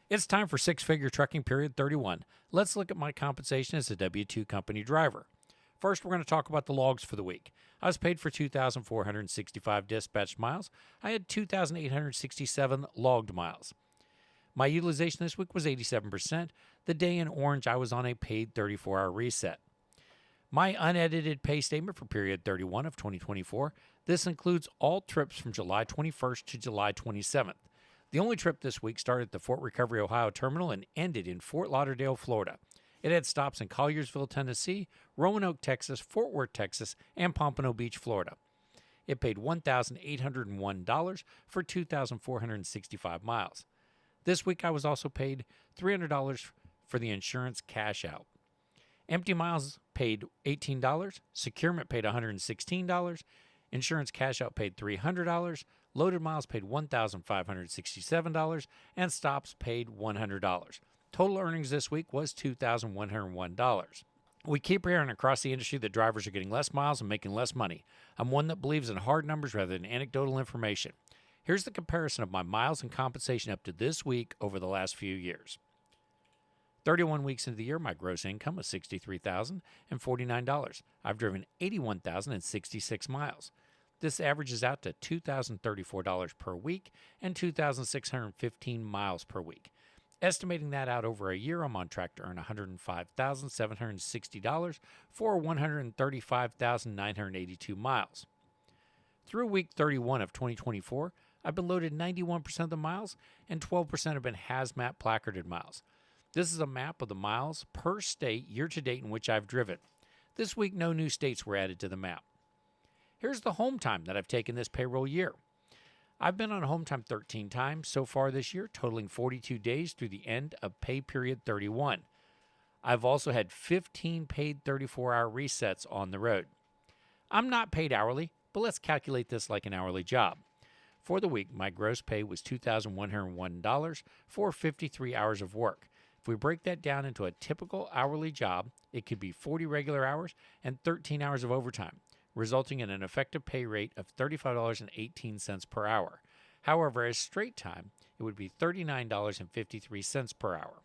It's time for Six Figure Trucking Period 31. Let's look at my compensation as a W-2 company driver. First, we're going to talk about the logs for the week. I was paid for 2,465 dispatched miles. I had 2,867 logged miles. My utilization this week was 87%. The day in orange, I was on a paid 34-hour reset. My unedited pay statement for period 31 of 2024. This includes all trips from July 21st to July 27th. The only trip this week started at the Fort Recovery, Ohio terminal and ended in Fort Lauderdale, Florida. It had stops in Colliersville, Tennessee, Roanoke, Texas, Fort Worth, Texas, and Pompano Beach, Florida. It paid $1,801 for 2,465 miles. This week I was also paid $300 for the insurance cash out. Empty miles paid $18, securement paid $116, insurance cash out paid $300, loaded miles paid $1,567, and stops paid $100. Total earnings this week was $2,101. We keep hearing across the industry that drivers are getting less miles and making less money. I'm one that believes in hard numbers rather than anecdotal information. Here's the comparison of my miles and compensation up to this week over the last few years. 31 weeks into the year, my gross income was $63,049. I've driven 81,066 miles. This averages out to $2,034 per week and 2,615 miles per week. Estimating that out over a year, I'm on track to earn $105,760 for 135,982 miles. Through week 31 of 2024, I've been loaded 91% of the miles and 12% have been hazmat placarded miles. This is a map of the miles per state year-to-date in which I've driven. This week, no new states were added to the map. Here's the home time that I've taken this payroll year. I've been on home time 13 times so far this year, totaling 42 days through the end of pay period 31. I've also had 15 paid 34-hour resets on the road. I'm not paid hourly, but let's calculate this like an hourly job. For the week, my gross pay was $2,101 for 53 hours of work. If we break that down into a typical hourly job, it could be 40 regular hours and 13 hours of overtime, resulting in an effective pay rate of $35.18 per hour. However, as straight time, it would be $39.53 per hour.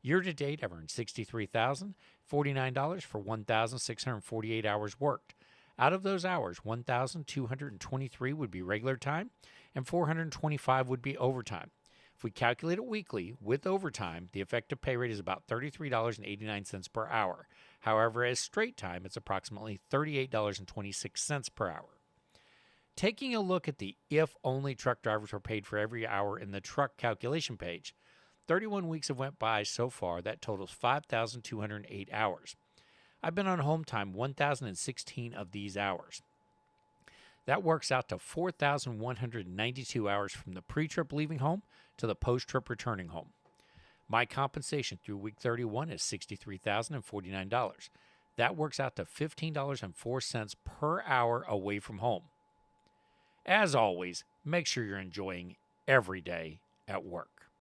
Year to date, I've earned $63,049 for 1,648 hours worked. Out of those hours, 1,223 would be regular time and 425 would be overtime. If we calculate it weekly with overtime, the effective pay rate is about $33.89 per hour. However, as straight time, it's approximately $38.26 per hour. Taking a look at the if-only truck drivers were paid for every hour in the truck calculation page, 31 weeks have went by so far. That totals 5,208 hours. I've been on home time 1,016 of these hours. That works out to 4,192 hours from the pre-trip leaving home to the post-trip returning home. My compensation through week 31 is $63,049. That works out to $15.04 per hour away from home. As always, make sure you're enjoying every day at work.